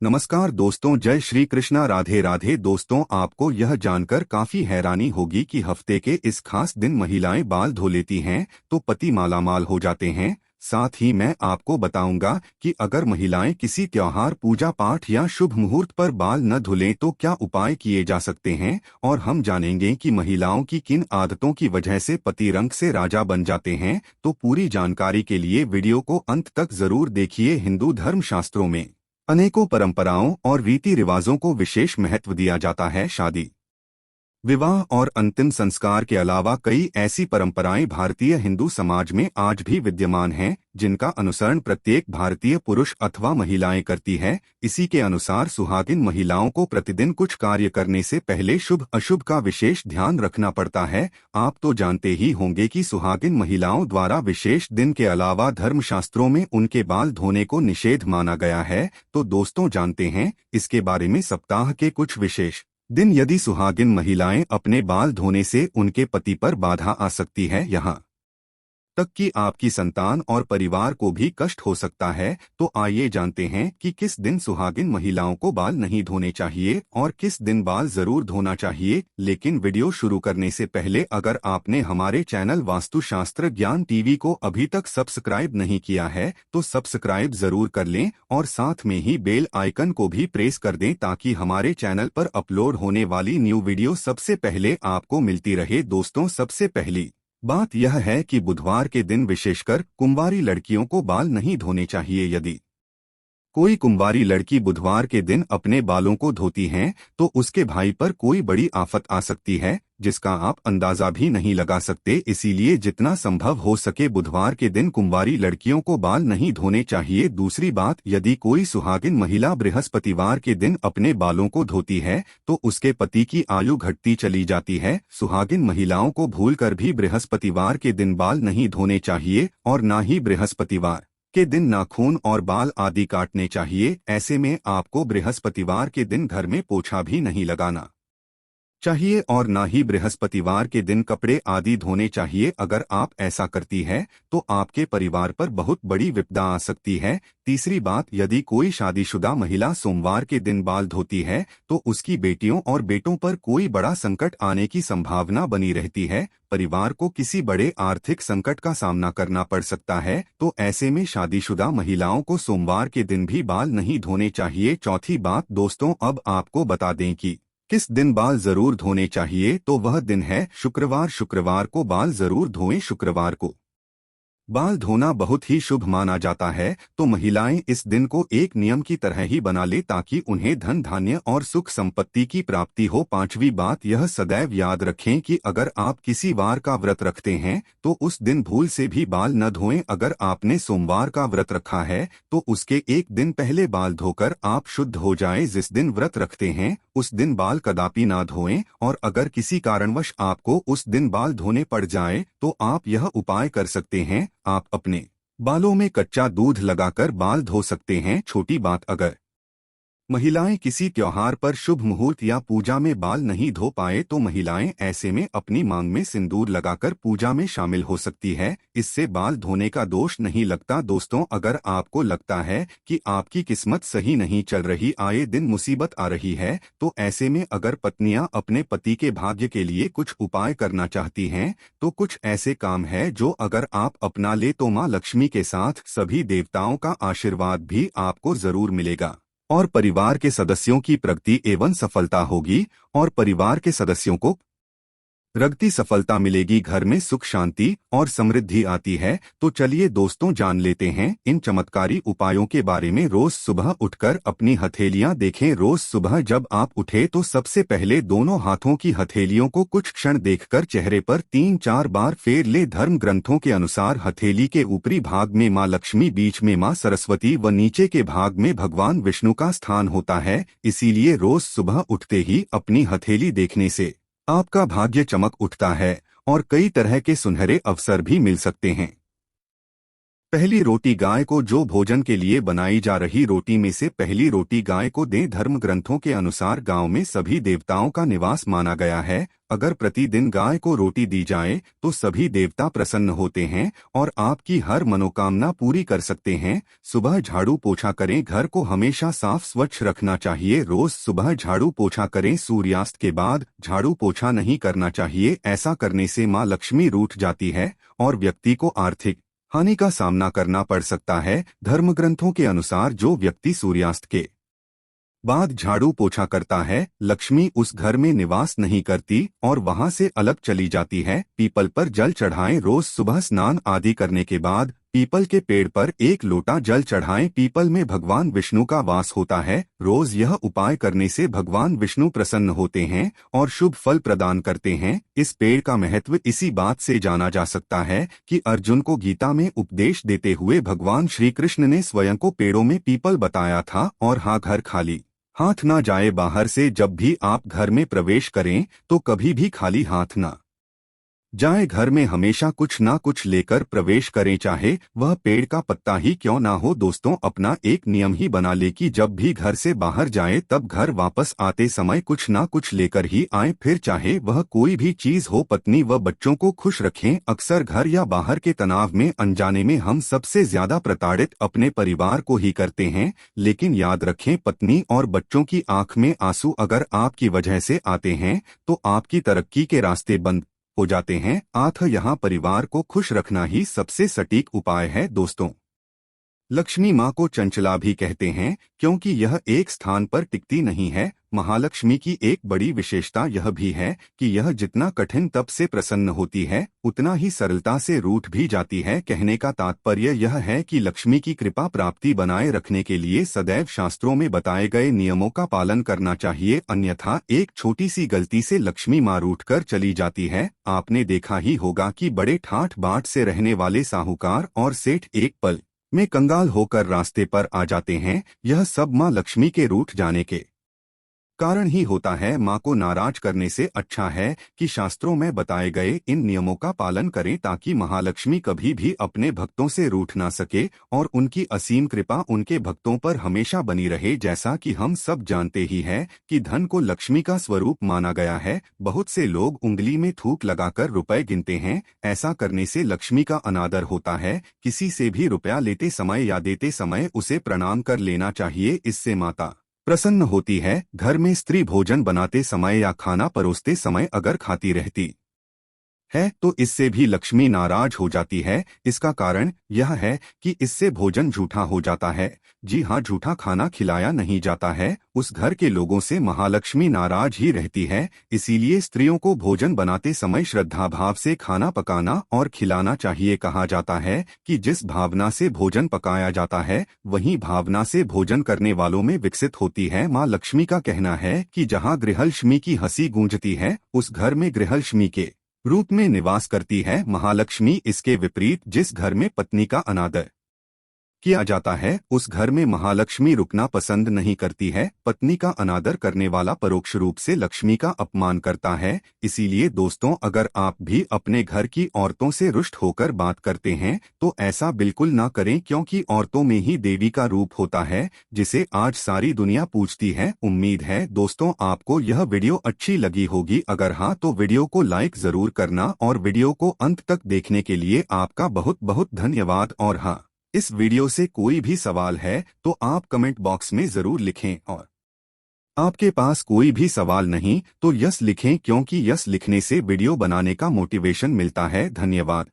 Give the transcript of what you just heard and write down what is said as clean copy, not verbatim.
नमस्कार दोस्तों, जय श्री कृष्णा, राधे राधे। दोस्तों, आपको यह जानकर काफी हैरानी होगी कि हफ्ते के इस खास दिन महिलाएं बाल धो लेती हैं तो पति मालामाल हो जाते हैं। साथ ही मैं आपको बताऊंगा कि अगर महिलाएं किसी त्योहार, पूजा पाठ या शुभ मुहूर्त पर बाल न धुलें तो क्या उपाय किए जा सकते हैं, और हम जानेंगे कि महिलाओं की किन आदतों की वजह से पति रंग से राजा बन जाते हैं। तो पूरी जानकारी के लिए वीडियो को अंत तक जरूर देखिए। हिंदू धर्म शास्त्रों में अनेकों परंपराओं और रीति रिवाजों को विशेष महत्व दिया जाता है। शादी, विवाह और अंतिम संस्कार के अलावा कई ऐसी परंपराएं भारतीय हिंदू समाज में आज भी विद्यमान हैं, जिनका अनुसरण प्रत्येक भारतीय पुरुष अथवा महिलाएं करती है। इसी के अनुसार सुहागिन महिलाओं को प्रतिदिन कुछ कार्य करने से पहले शुभ अशुभ का विशेष ध्यान रखना पड़ता है। आप तो जानते ही होंगे कि सुहागिन महिलाओं द्वारा विशेष दिन के अलावा धर्मशास्त्रों में उनके बाल धोने को निषेध माना गया है। तो दोस्तों, जानते हैं इसके बारे में सप्ताह के कुछ विशेष दिन। यदि सुहागिन महिलाएं अपने बाल धोने से उनके पति पर बाधा आ सकती है, यहाँ तक कि आपकी संतान और परिवार को भी कष्ट हो सकता है। तो आइए जानते हैं कि किस दिन सुहागिन महिलाओं को बाल नहीं धोने चाहिए और किस दिन बाल जरूर धोना चाहिए। लेकिन वीडियो शुरू करने से पहले अगर आपने हमारे चैनल वास्तुशास्त्र ज्ञान टीवी को अभी तक सब्सक्राइब नहीं किया है तो सब्सक्राइब जरूर कर लें और साथ में ही बेल आइकन को भी प्रेस कर दें, ताकि हमारे चैनल पर अपलोड होने वाली न्यू वीडियो सबसे पहले आपको मिलती रहे। दोस्तों, सबसे पहली बात यह है कि बुधवार के दिन विशेषकर कुंवारी लड़कियों को बाल नहीं धोने चाहिए। यदि कोई कुंवारी लड़की बुधवार के दिन अपने बालों को धोती हैं तो उसके भाई पर कोई बड़ी आफत आ सकती है, जिसका आप अंदाजा भी नहीं लगा सकते। इसीलिए जितना संभव हो सके बुधवार के दिन कुंवारी लड़कियों को बाल नहीं धोने चाहिए। दूसरी बात, यदि कोई सुहागिन महिला बृहस्पतिवार के दिन अपने बालों को धोती है तो उसके पति की आयु घटती चली जाती है। सुहागिन महिलाओं को भूलकर भी बृहस्पतिवार के दिन बाल नहीं धोने चाहिए और न ही बृहस्पतिवार के दिन नाखून और बाल आदि काटने चाहिए। ऐसे में आपको बृहस्पतिवार के दिन घर में पोछा भी नहीं लगाना चाहिए और ना ही बृहस्पतिवार के दिन कपड़े आदि धोने चाहिए। अगर आप ऐसा करती है तो आपके परिवार पर बहुत बड़ी विपदा आ सकती है। तीसरी बात, यदि कोई शादीशुदा महिला सोमवार के दिन बाल धोती है तो उसकी बेटियों और बेटों पर कोई बड़ा संकट आने की संभावना बनी रहती है। परिवार को किसी बड़े आर्थिक संकट का सामना करना पड़ सकता है। तो ऐसे में शादीशुदा महिलाओं को सोमवार के दिन भी बाल नहीं धोने चाहिए। चौथी बात दोस्तों, अब आपको बता दें कि किस दिन बाल जरूर धोने चाहिए। तो वह दिन है शुक्रवार। शुक्रवार को बाल जरूर धोएं। शुक्रवार को बाल धोना बहुत ही शुभ माना जाता है, तो महिलाएं इस दिन को एक नियम की तरह ही बना ले ताकि उन्हें धन धान्य और सुख संपत्ति की प्राप्ति हो। पांचवी बात, यह सदैव याद रखें कि अगर आप किसी वार का व्रत रखते हैं तो उस दिन भूल से भी बाल न धोएं। अगर आपने सोमवार का व्रत रखा है तो उसके एक दिन पहले बाल धोकर आप शुद्ध हो जाएं। जिस दिन व्रत रखते हैं उस दिन बाल कदापि ना धोएं, और अगर किसी कारणवश आपको उस दिन बाल धोने पड़ जाए तो आप यह उपाय कर सकते हैं। आप अपने बालों में कच्चा दूध लगाकर बाल धो सकते हैं। छोटी बात, अगर महिलाएं किसी त्योहार पर शुभ मुहूर्त या पूजा में बाल नहीं धो पाए तो महिलाएं ऐसे में अपनी मांग में सिंदूर लगाकर पूजा में शामिल हो सकती है। इससे बाल धोने का दोष नहीं लगता। दोस्तों, अगर आपको लगता है कि आपकी किस्मत सही नहीं चल रही, आए दिन मुसीबत आ रही है, तो ऐसे में अगर पत्नियां अपने पति के भाग्य के लिए कुछ उपाय करना चाहती हैं तो कुछ ऐसे काम है जो अगर आप अपना ले तो मां लक्ष्मी के साथ सभी देवताओं का आशीर्वाद भी आपको जरूर मिलेगा और परिवार के सदस्यों की प्रगति एवं सफलता होगी और परिवार के सदस्यों को प्रगति सफलता मिलेगी। घर में सुख शांति और समृद्धि आती है। तो चलिए दोस्तों, जान लेते हैं इन चमत्कारी उपायों के बारे में। रोज सुबह उठकर अपनी हथेलियां देखें। रोज सुबह जब आप उठे तो सबसे पहले दोनों हाथों की हथेलियों को कुछ क्षण देखकर चेहरे पर 3-4 बार फेर ले। धर्म ग्रंथों के अनुसार हथेली के ऊपरी भाग में मां लक्ष्मी, बीच में मां सरस्वती व नीचे के भाग में भगवान विष्णु का स्थान होता है। इसीलिए रोज सुबह उठते ही अपनी हथेली देखने से आपका भाग्य चमक उठता है और कई तरह के सुनहरे अवसर भी मिल सकते हैं। पहली रोटी गाय को, जो भोजन के लिए बनाई जा रही रोटी में से पहली रोटी गाय को दें। धर्म ग्रंथों के अनुसार गांव में सभी देवताओं का निवास माना गया है। अगर प्रतिदिन गाय को रोटी दी जाए तो सभी देवता प्रसन्न होते हैं और आपकी हर मनोकामना पूरी कर सकते हैं। सुबह झाड़ू पोछा करें। घर को हमेशा साफ स्वच्छ रखना चाहिए। रोज सुबह झाड़ू पोछा करें। सूर्यास्त के बाद झाड़ू पोछा नहीं करना चाहिए। ऐसा करने से मां लक्ष्मी रूठ जाती है और व्यक्ति को आर्थिक हानि का सामना करना पड़ सकता है। धर्म ग्रंथों के अनुसार जो व्यक्ति सूर्यास्त के बाद झाड़ू पोछा करता है, लक्ष्मी उस घर में निवास नहीं करती और वहां से अलग चली जाती है। पीपल पर जल चढ़ाएं। रोज सुबह स्नान आदि करने के बाद पीपल के पेड़ पर एक लोटा जल चढ़ाएं। पीपल में भगवान विष्णु का वास होता है। रोज यह उपाय करने से भगवान विष्णु प्रसन्न होते हैं और शुभ फल प्रदान करते हैं। इस पेड़ का महत्व इसी बात से जाना जा सकता है कि अर्जुन को गीता में उपदेश देते हुए भगवान श्री कृष्ण ने स्वयं को पेड़ों में पीपल बताया था। और हाँ, घर खाली हाथ ना जाए। बाहर से जब भी आप घर में प्रवेश करें तो कभी भी खाली हाथ ना जाए। घर में हमेशा कुछ ना कुछ लेकर प्रवेश करें, चाहे वह पेड़ का पत्ता ही क्यों ना हो। दोस्तों, अपना एक नियम ही बना ले कि जब भी घर से बाहर जाएं तब घर वापस आते समय कुछ ना कुछ लेकर ही आएं, फिर चाहे वह कोई भी चीज हो। पत्नी व बच्चों को खुश रखें। अक्सर घर या बाहर के तनाव में अनजाने में हम सबसे ज्यादा प्रताड़ित अपने परिवार को ही करते हैं। लेकिन याद रखें, पत्नी और बच्चों की आंख में आंसू अगर आपकी वजह से आते हैं तो आपकी तरक्की के रास्ते बंद हो जाते हैं। यहाँ परिवार को खुश रखना ही सबसे सटीक उपाय है। दोस्तों, लक्ष्मी माँ को चंचला भी कहते हैं क्योंकि यह एक स्थान पर टिकती नहीं है। महालक्ष्मी की एक बड़ी विशेषता यह भी है कि यह जितना कठिन तप से प्रसन्न होती है उतना ही सरलता से रूठ भी जाती है। कहने का तात्पर्य यह है कि लक्ष्मी की कृपा प्राप्ति बनाए रखने के लिए सदैव शास्त्रों में बताए गए नियमों का पालन करना चाहिए, अन्यथा एक छोटी सी गलती से लक्ष्मी माँ रूठ कर चली जाती है। आपने देखा ही होगा कि बड़े ठाठ बाट से रहने वाले साहूकार और सेठ एक पल में कंगाल होकर रास्ते पर आ जाते हैं। यह सब मां लक्ष्मी के रूठ जाने के कारण ही होता है। मां को नाराज करने से अच्छा है कि शास्त्रों में बताए गए इन नियमों का पालन करें, ताकि महालक्ष्मी कभी भी अपने भक्तों से रूठ ना सके और उनकी असीम कृपा उनके भक्तों पर हमेशा बनी रहे। जैसा कि हम सब जानते ही हैं कि धन को लक्ष्मी का स्वरूप माना गया है। बहुत से लोग उंगली में थूक लगाकर रुपए गिनते हैं। ऐसा करने से लक्ष्मी का अनादर होता है। किसी से भी रुपया लेते समय या देते समय उसे प्रणाम कर लेना चाहिए। इससे माता प्रसन्न होती है। घर में स्त्री भोजन बनाते समय या खाना परोसते समय अगर खाती रहती है तो इससे भी लक्ष्मी नाराज हो जाती है। इसका कारण यह है कि इससे भोजन झूठा हो जाता है। जी हाँ, झूठा खाना खिलाया नहीं जाता है। उस घर के लोगों से महालक्ष्मी नाराज ही रहती है। इसीलिए स्त्रियों को भोजन बनाते समय श्रद्धा भाव से खाना पकाना और खिलाना चाहिए। कहा जाता है कि जिस भावना से भोजन पकाया जाता है वही भावना से भोजन करने वालों में विकसित होती है। माँ लक्ष्मी का कहना है कि जहाँ गृहलक्ष्मी की हंसी गूंजती है उस घर में गृहलक्ष्मी के रूप में निवास करती है महालक्ष्मी। इसके विपरीत जिस घर में पत्नी का अनादर किया जाता है उस घर में महालक्ष्मी रुकना पसंद नहीं करती है। पत्नी का अनादर करने वाला परोक्ष रूप से लक्ष्मी का अपमान करता है। इसीलिए दोस्तों, अगर आप भी अपने घर की औरतों से रुष्ट होकर बात करते हैं तो ऐसा बिल्कुल ना करें, क्योंकि औरतों में ही देवी का रूप होता है जिसे आज सारी दुनिया पूजती है। उम्मीद है दोस्तों आपको यह वीडियो अच्छी लगी होगी। अगर हाँ तो वीडियो को लाइक जरूर करना और वीडियो को अंत तक देखने के लिए आपका बहुत बहुत धन्यवाद। और हाँ, इस वीडियो से कोई भी सवाल है तो आप कमेंट बॉक्स में जरूर लिखें, और आपके पास कोई भी सवाल नहीं तो यस लिखें, क्योंकि यस लिखने से वीडियो बनाने का मोटिवेशन मिलता है। धन्यवाद।